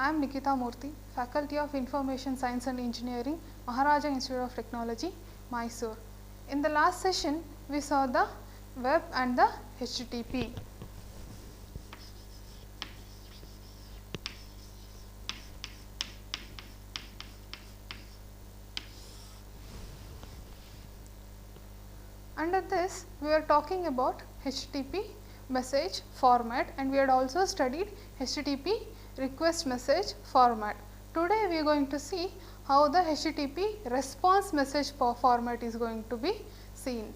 I am Nikita Murthy, Faculty of Information Science and Engineering, Maharaja Institute of Technology, Mysore. In the last session, we saw the web and the HTTP. Under this, we are talking about HTTP message format, and we had also studied HTTP request message format. Today, we are going to see how the HTTP response message format is going to be seen.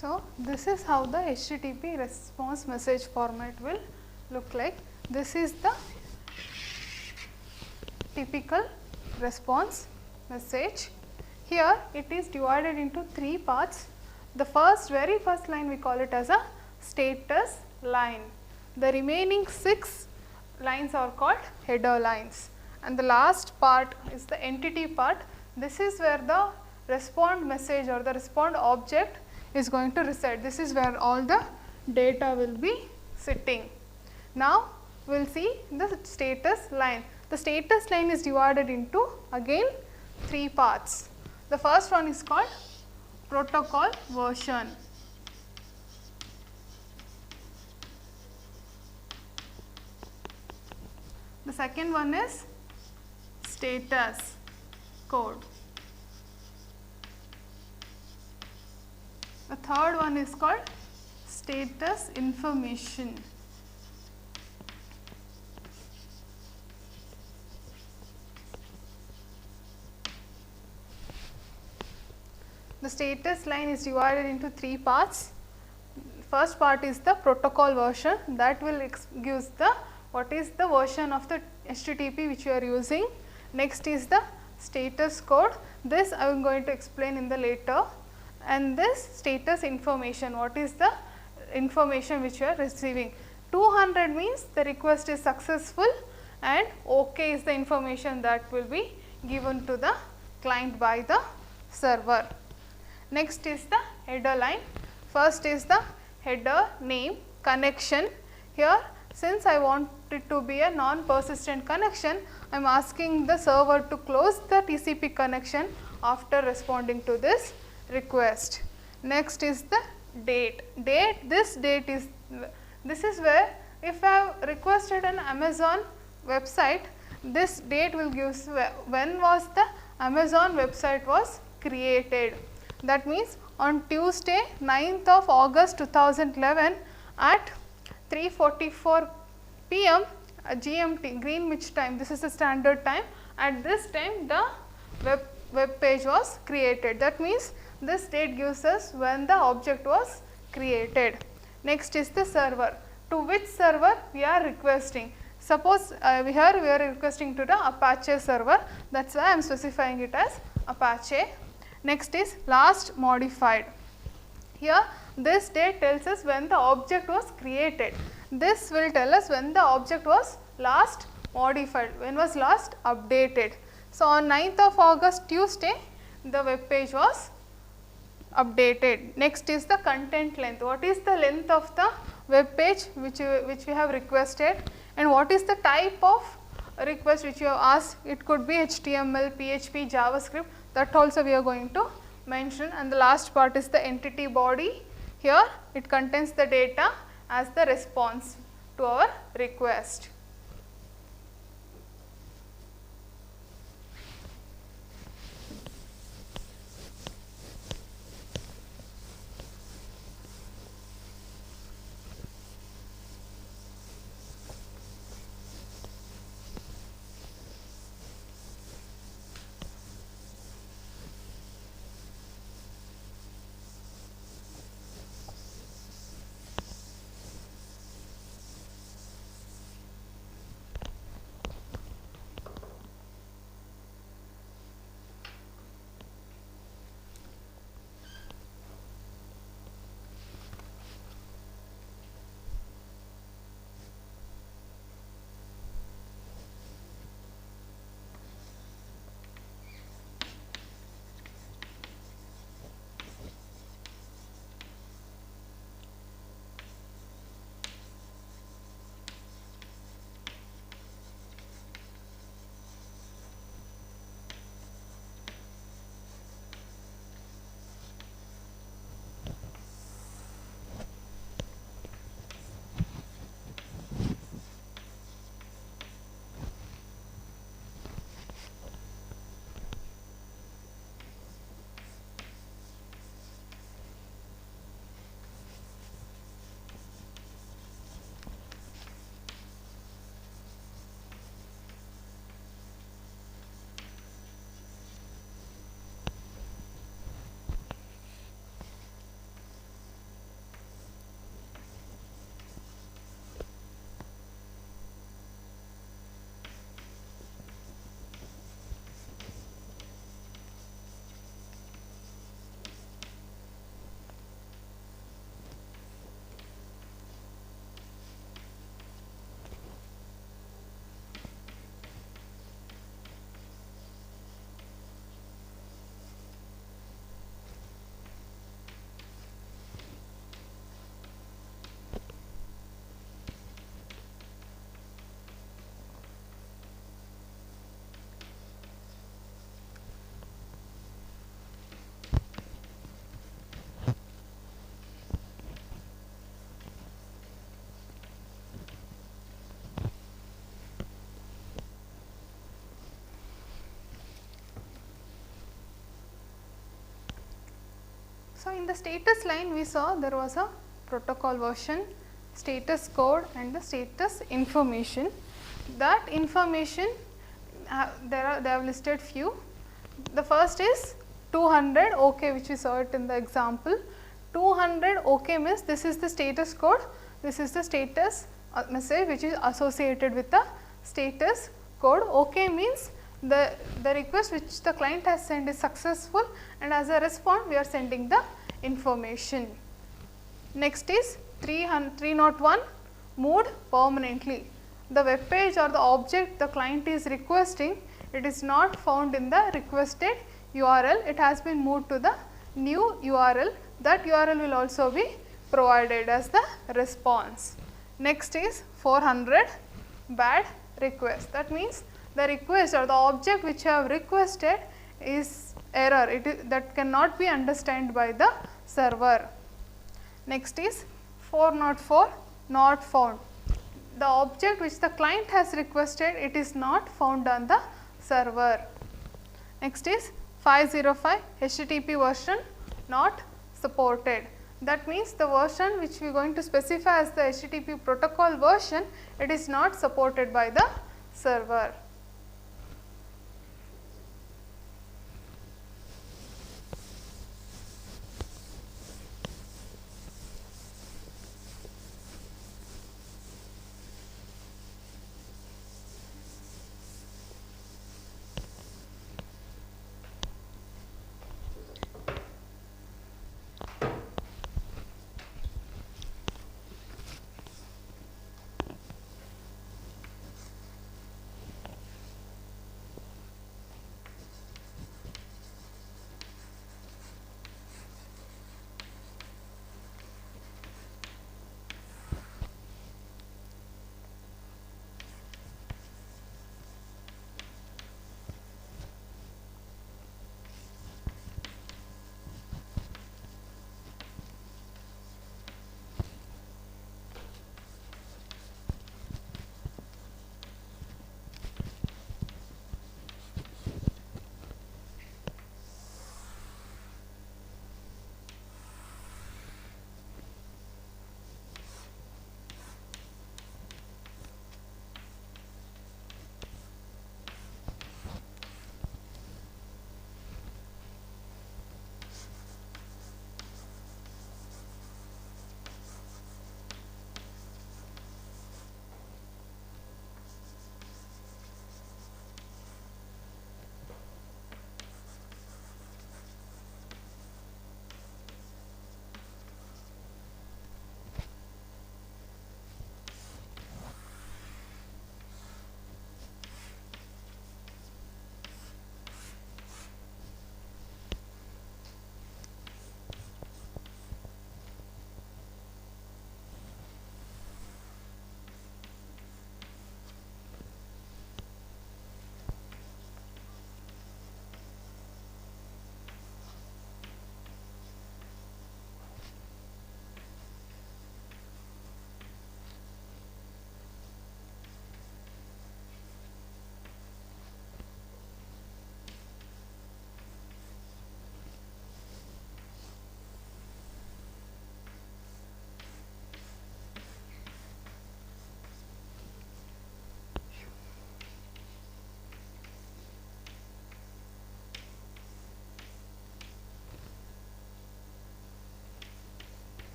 So, this is how the HTTP response message format will look like. This is the typical response message. Here it is divided into 3 parts. The very first line we call it as a status line. The remaining 6 lines are called header lines, and the last part is the entity part. This is where the respond message or the respond object is going to reside. This is where all the data will be sitting. Now, we will see the status line. The status line is divided into again 3 parts. The first one is called protocol version. The second one is status code. The third one is called status information. The status line is divided into 3 parts. First part is the protocol version, that will gives the what is the version of the HTTP which you are using. Next is the status code, this I am going to explain in the later, and this status information, what is the information which you are receiving. 200 means the request is successful, and OK is the information that will be given to the client by the server. Next is the header line. First is the header name connection. Here, since I want it to be a non-persistent connection, I am asking the server to close the TCP connection after responding to this request. Next is the date. This is where if I have requested an Amazon website, this date will give when was the Amazon website was created. That means on Tuesday 9th of August 2011 at 3:44 p.m. GMT, Greenwich time, this is the standard time. At this time the web page was created. That means this date gives us when the object was created. Next is the server. To which server we are requesting? Suppose here we are requesting to the Apache server, that is why I am specifying it as Apache. Next is last modified. Here this date tells us when the object was created. This will tell us when the object was last modified, when was last updated. So, on 9th of August Tuesday the web page was updated. Next is the content length. What is the length of the web page which we have requested, and what is the type of request which you have asked? It could be HTML, PHP, JavaScript, that also we are going to mention. And the last part is the entity body. Here it contains the data as the response to our request. So, in the status line we saw there was a protocol version, status code and the status information. That information they have listed few. The first is 200 OK, which we saw it in the example. 200 OK means this is the status code, this is the status message which is associated with the status code. OK means the request which the client has sent is successful, and as a response we are sending the information. Next is 301 moved permanently. The web page or the object the client is requesting, it is not found in the requested URL, it has been moved to the new URL. That URL will also be provided as the response. Next is 400 bad request. That means the request or the object which you have requested is error, that cannot be understood by the server. Next is 404 not found. The object which the client has requested, it is not found on the server. Next is 505 HTTP version not supported. That means the version which we are going to specify as the HTTP protocol version, it is not supported by the server.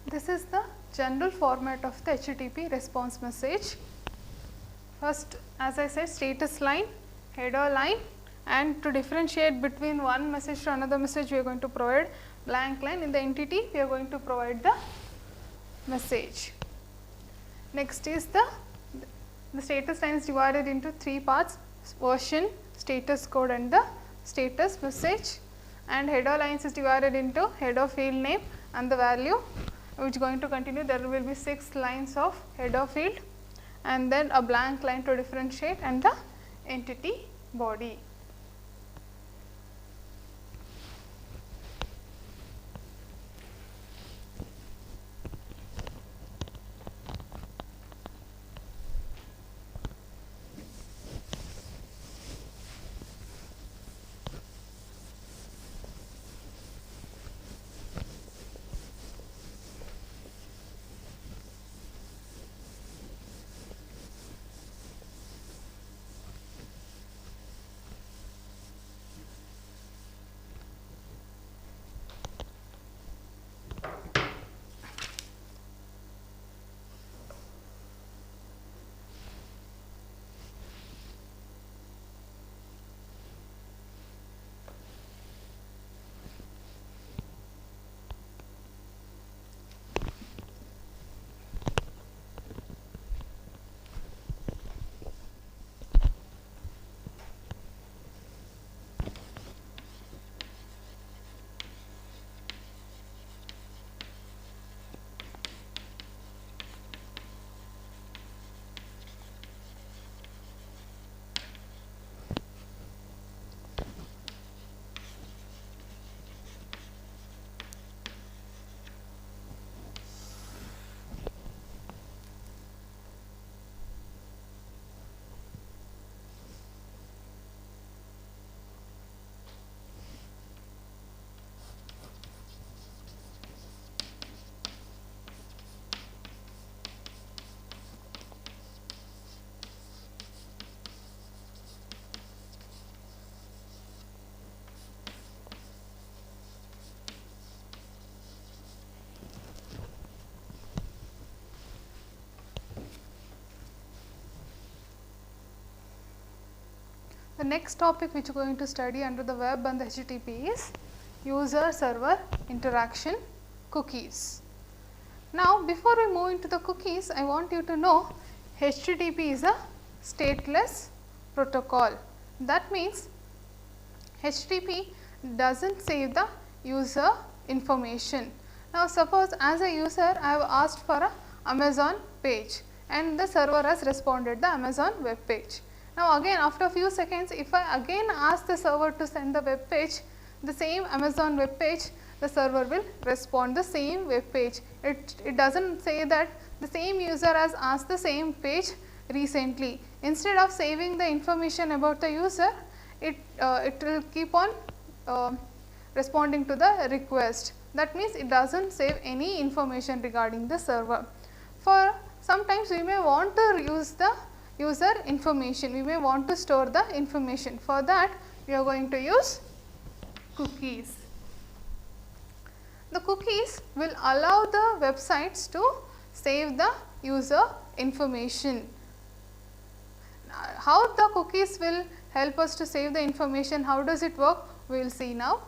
This is the general format of the HTTP response message. First, as I said, status line, header line, and to differentiate between one message to another message, we are going to provide blank line. In the entity, we are going to provide the message. Next is the status line is divided into three parts: version, status code, and the status message. And header lines is divided into header field name and the value, which is going to continue. There will be 6 lines of header field, and then a blank line to differentiate, and the entity body. The next topic which we are going to study under the web and the HTTP is user server interaction cookies. Now, before we move into the cookies, I want you to know HTTP is a stateless protocol. That means HTTP does not save the user information. Now, suppose as a user I have asked for a Amazon page and the server has responded the Amazon web page. Now, again after a few seconds, if I again ask the server to send the web page, the same Amazon web page, the server will respond the same web page. It does not say that the same user has asked the same page recently. Instead of saving the information about the user, it will keep on responding to the request. That means it does not save any information regarding the server. For sometimes we may want to use the user information, we may want to store the information. For that we are going to use cookies. The cookies will allow the websites to save the user information. How the cookies will help us to save the information, how does it work, we will see now.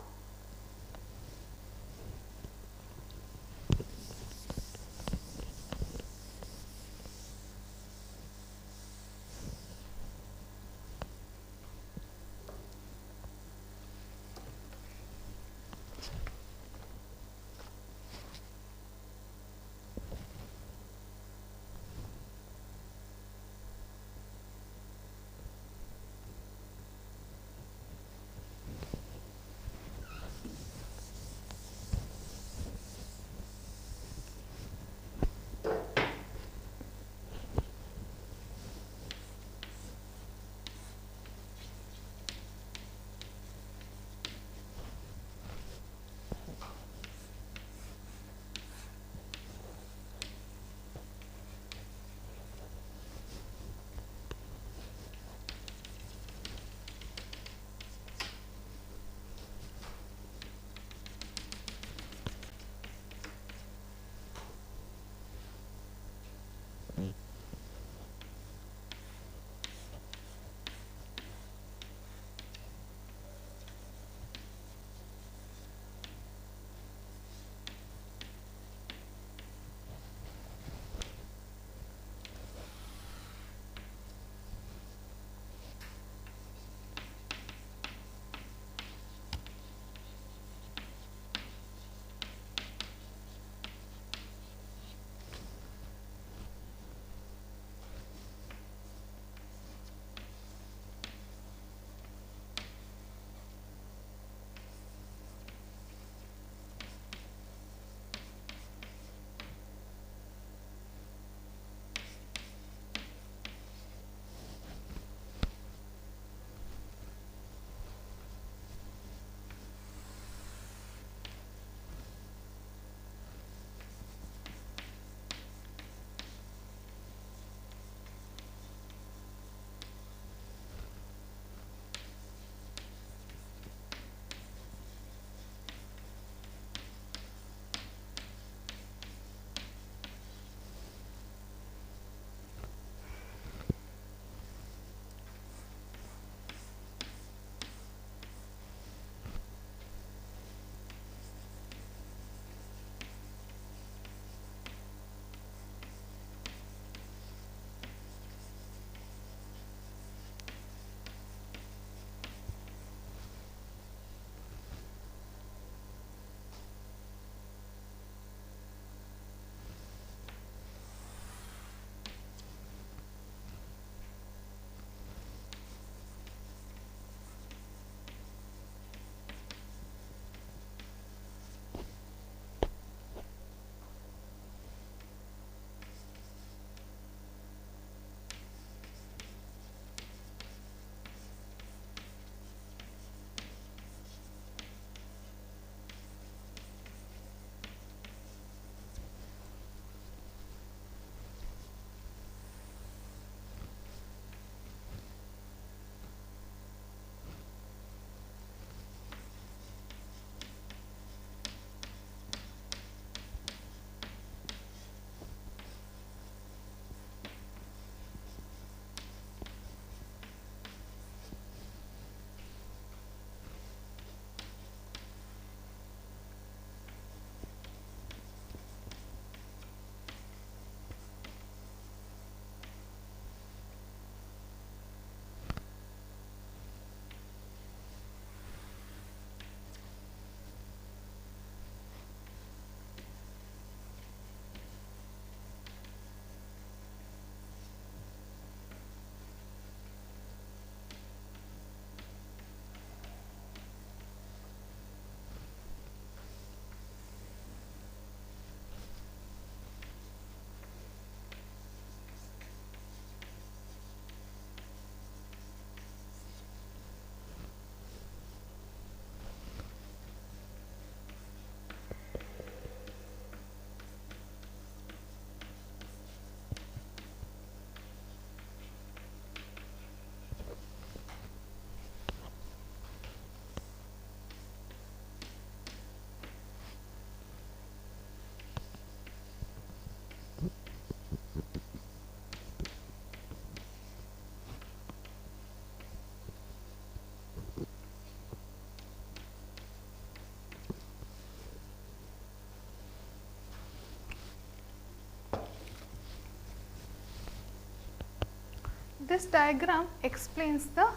this diagram explains the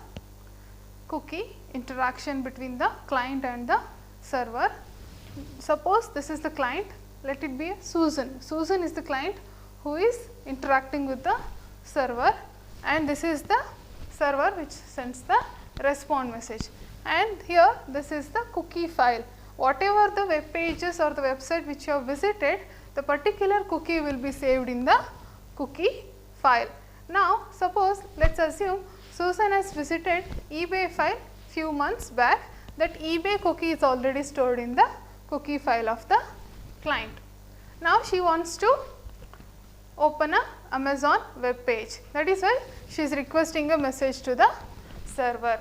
cookie interaction between the client and the server. Suppose this is the client, let it be Susan. Susan is the client who is interacting with the server, and this is the server which sends the response message, and here this is the cookie file. Whatever the web pages or the website which you have visited, the particular cookie will be saved in the cookie file. Now, suppose let us assume Susan has visited eBay file few months back, that eBay cookie is already stored in the cookie file of the client. Now, she wants to open a Amazon web page, that is why she is requesting a message to the server.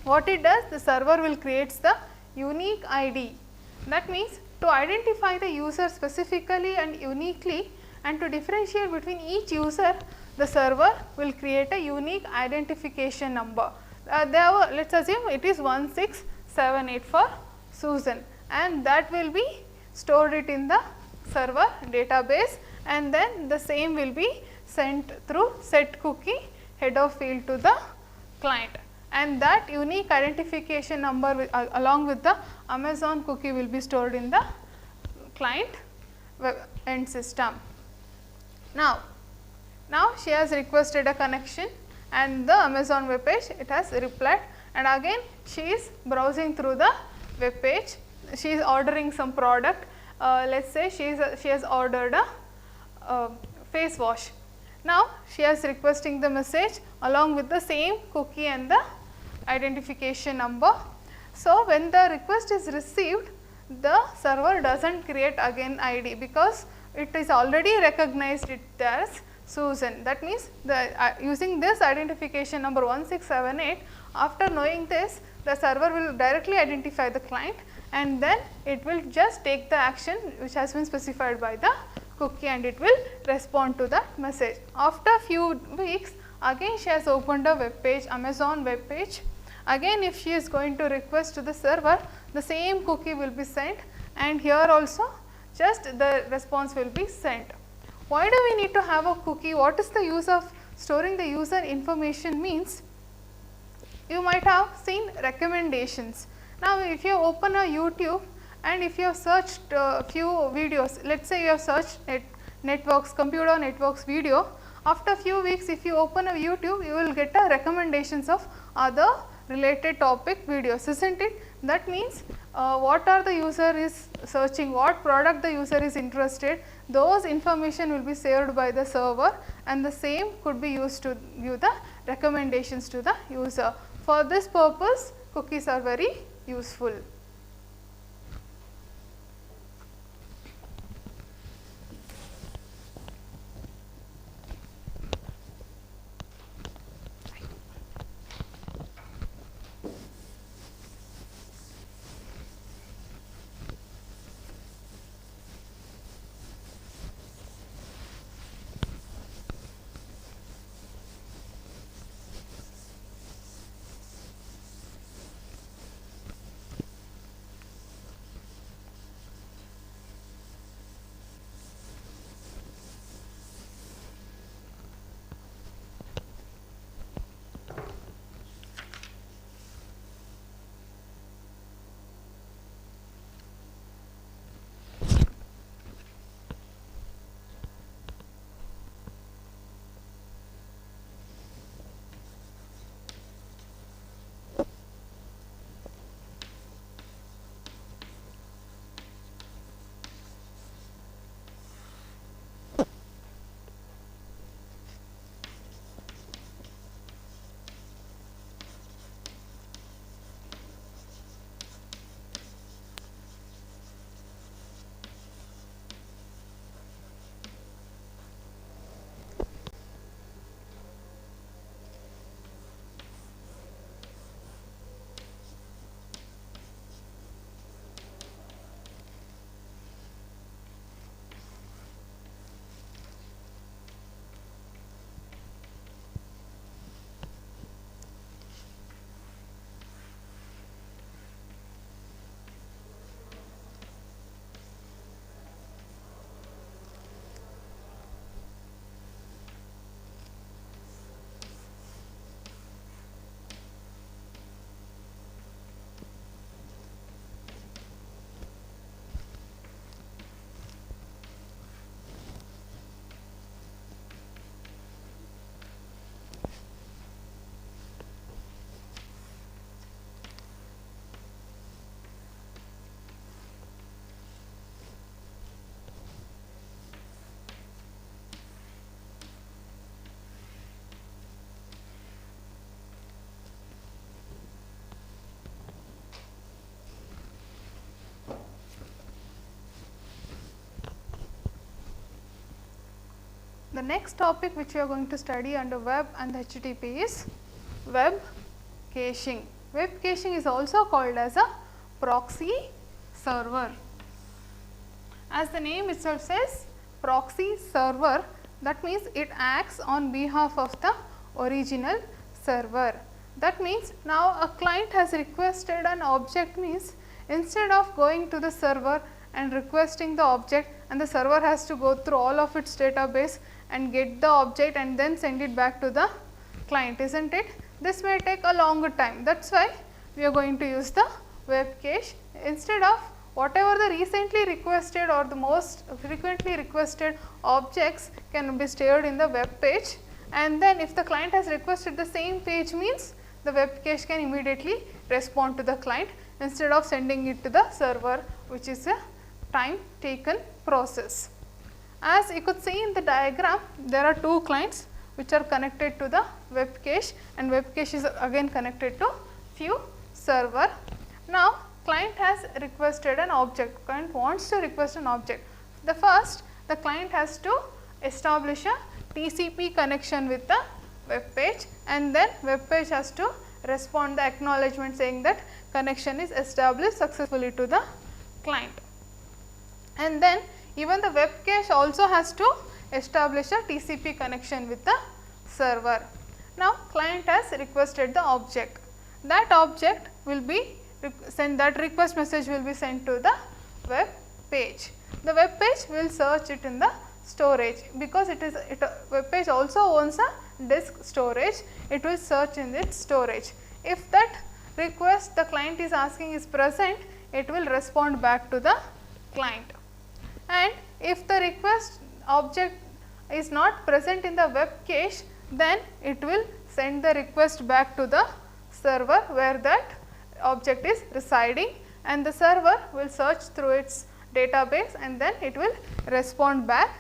What it does, the server will create the unique ID. That means, to identify the user specifically and uniquely and to differentiate between each user, the server will create a unique identification number. Let us assume it is 1678 for Susan, and that will be stored it in the server database, and then the same will be sent through set cookie header field to the client, and that unique identification number along with the Amazon cookie will be stored in the client end system. Now she has requested a connection, and the Amazon web page, it has replied, and again she is browsing through the web page. She is ordering some product. Let us say she has ordered a face wash. Now she is requesting the message along with the same cookie and the identification number. So when the request is received, the server does not create again ID, because it is already recognized it as Susan. That means, using this identification number 1678, after knowing this, the server will directly identify the client, and then it will just take the action which has been specified by the cookie, and it will respond to that message. After few weeks, again she has opened a web page, Amazon web page. Again, if she is going to request to the server, the same cookie will be sent, and here also just the response will be sent. Why do we need to have a cookie? What is the use of storing the user information means? You might have seen recommendations. Now, if you open a YouTube and if you have searched few videos, let us say you have searched networks, computer networks video, after few weeks if you open a YouTube, you will get a recommendations of other related topic videos, isn't it? That means, what are the user is searching, what product the user is interested, those information will be saved by the server, and the same could be used to give the recommendations to the user. For this purpose, cookies are very useful. The next topic which we are going to study under web and the HTTP is web caching. Web caching is also called as a proxy server. As the name itself says, proxy server, that means it acts on behalf of the original server. That means now a client has requested an object, means instead of going to the server and requesting the object and the server has to go through all of its database and get the object and then send it back to the client, isn't it? This may take a longer time. That is why we are going to use the web cache. Instead of whatever the recently requested or the most frequently requested objects can be stored in the web page, and then if the client has requested the same page, means the web cache can immediately respond to the client instead of sending it to the server, which is a time taken process. As you could see in the diagram, there are two clients which are connected to the web cache, and web cache is again connected to few server. Now, client has requested an object, client wants to request an object. The client has to establish a TCP connection with the web page, and then web page has to respond the acknowledgement saying that connection is established successfully to the client. And then even the web cache also has to establish a TCP connection with the server. Now, client has requested the object. That object will be that request message will be sent to the web page. The web page will search it in the storage, because web page also owns a disk storage. It will search in its storage. If that request the client is asking is present, it will respond back to the client. And if the request object is not present in the web cache, then it will send the request back to the server where that object is residing, and the server will search through its database and then it will respond back,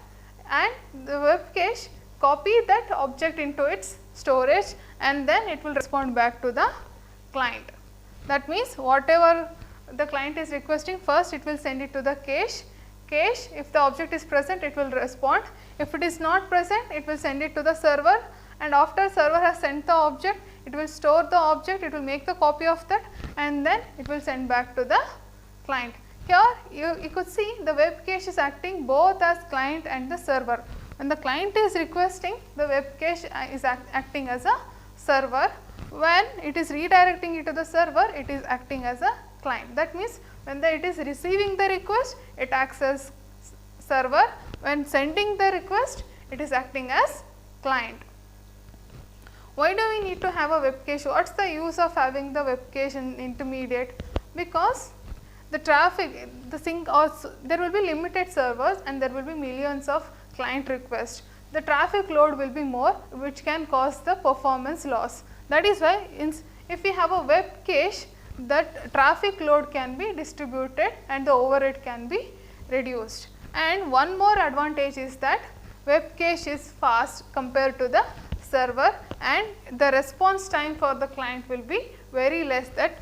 and the web cache copy that object into its storage and then it will respond back to the client. That means whatever the client is requesting, first it will send it to the cache. If the object is present, it will respond. If it is not present, it will send it to the server, and after server has sent the object, it will store the object, it will make the copy of that, and then it will send back to the client. Here you could see the web cache is acting both as client and the server. When the client is requesting, the web cache is acting as a server. When it is redirecting it to the server, it is acting as a client. That means when it is receiving the request, it acts as server. When sending the request, it is acting as client. Why do we need to have a web cache? What is the use of having the web cache in intermediate? Because the traffic, there will be limited servers and there will be millions of client requests. The traffic load will be more, which can cause the performance loss. That is why if we have a web cache, that traffic load can be distributed and the overhead can be reduced. And one more advantage is that web cache is fast compared to the server, and the response time for the client will be very less, that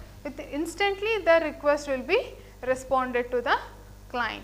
instantly the request will be responded to the client.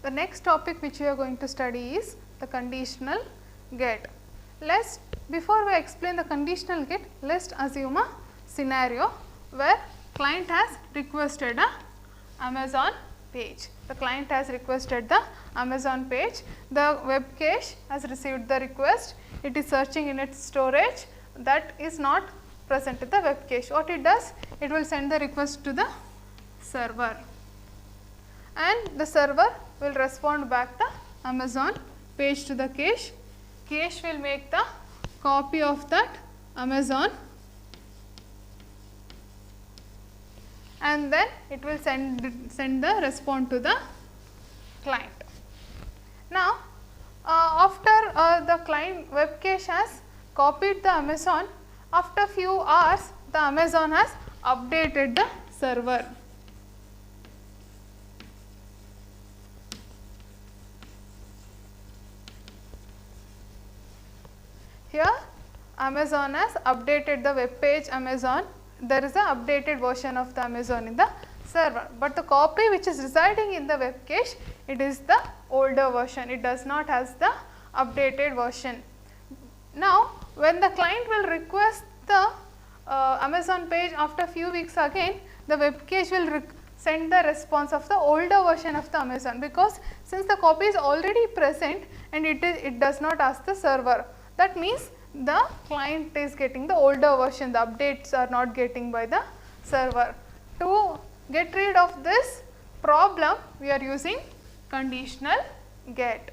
the next topic which we are going to study is the conditional get. Before we explain the conditional get, let us assume a scenario where client has requested a Amazon page. The client has requested the Amazon page, the web cache has received the request, it is searching in its storage, that is not present in the web cache. What it does? It will send the request to the server and the server will respond back the Amazon page to the cache. Cache will make the copy of that Amazon and then it will send the response to the client. Now, after the client web cache has copied the Amazon, after few hours the Amazon has updated the server. Here Amazon has updated the web page Amazon, there is a updated version of the Amazon in the server, but the copy which is residing in the web cache, it is the older version, it does not has the updated version. Now, when the client will request the Amazon page after few weeks again, the web cache will send the response of the older version of the Amazon, because since the copy is already present and it does not ask the server. That means the client is getting the older version, the updates are not getting by the server. To get rid of this problem, we are using conditional get.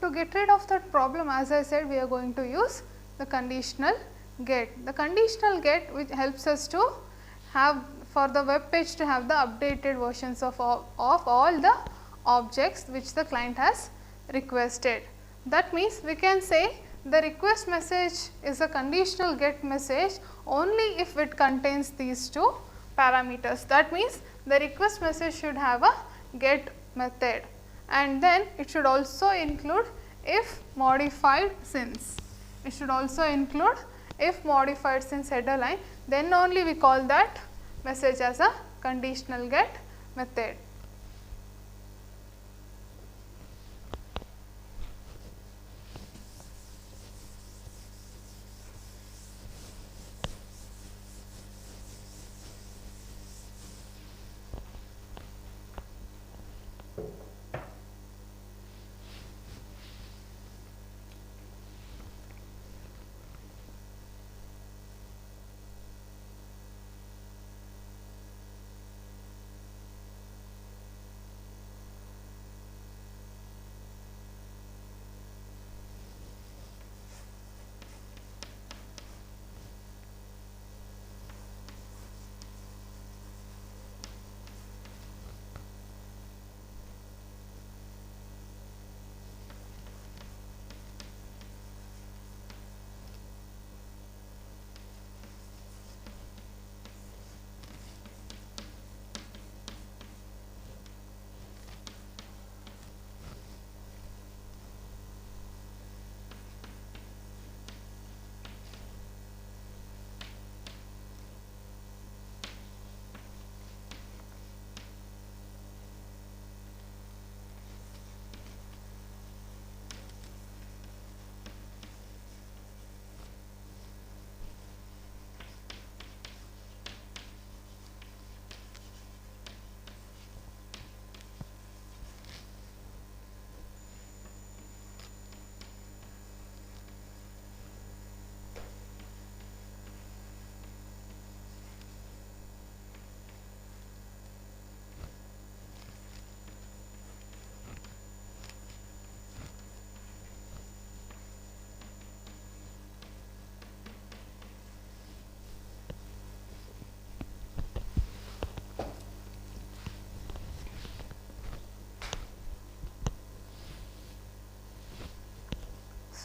To get rid of that problem, as I said, we are going to use the conditional get. The conditional get which helps us to have for the web page to have the updated versions of all the objects which the client has requested. That means, we can say the request message is a conditional get message only if it contains these two parameters. That means, the request message should have a get method and then it should also include if modified since. It should also include if modified since header line, then only we call that message as a conditional get method.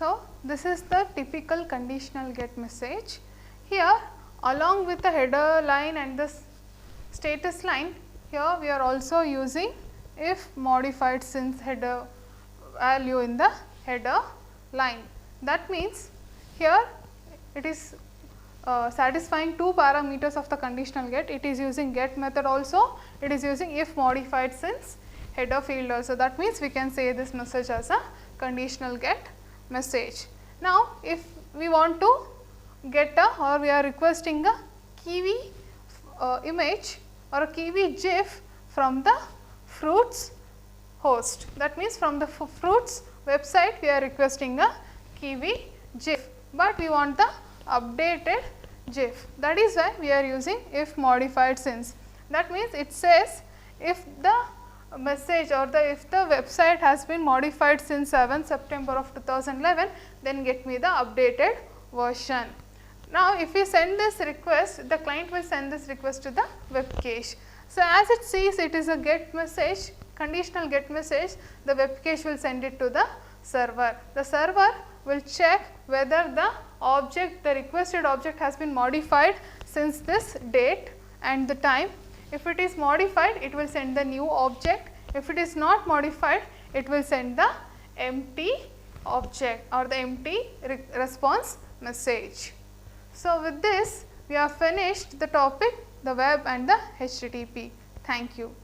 So, this is the typical conditional get message. Here along with the header line and the status line, here we are also using if modified since header value in the header line. That means, here it is satisfying two parameters of the conditional get. It is using get method also, it is using if modified since header field also. That means, we can say this message as a conditional get message. Now, if we want to get a or we are requesting a Kiwi image or a Kiwi GIF from the Fruits host. That means, from the Fruits website we are requesting a Kiwi GIF, but we want the updated GIF. That is why we are using if modified since. That means, it says if the message or if the website has been modified since 7 September of 2011, then get me the updated version. Now, if we send this request, the client will send this request to the web cache. So, as it sees it is a get message, conditional get message, the web cache will send it to the server. The server will check whether the object, the requested object has been modified since this date and the time. If it is modified, it will send the new object. If it is not modified, it will send the empty object or the empty response message. So, with this we have finished the topic, the web and the HTTP. Thank you.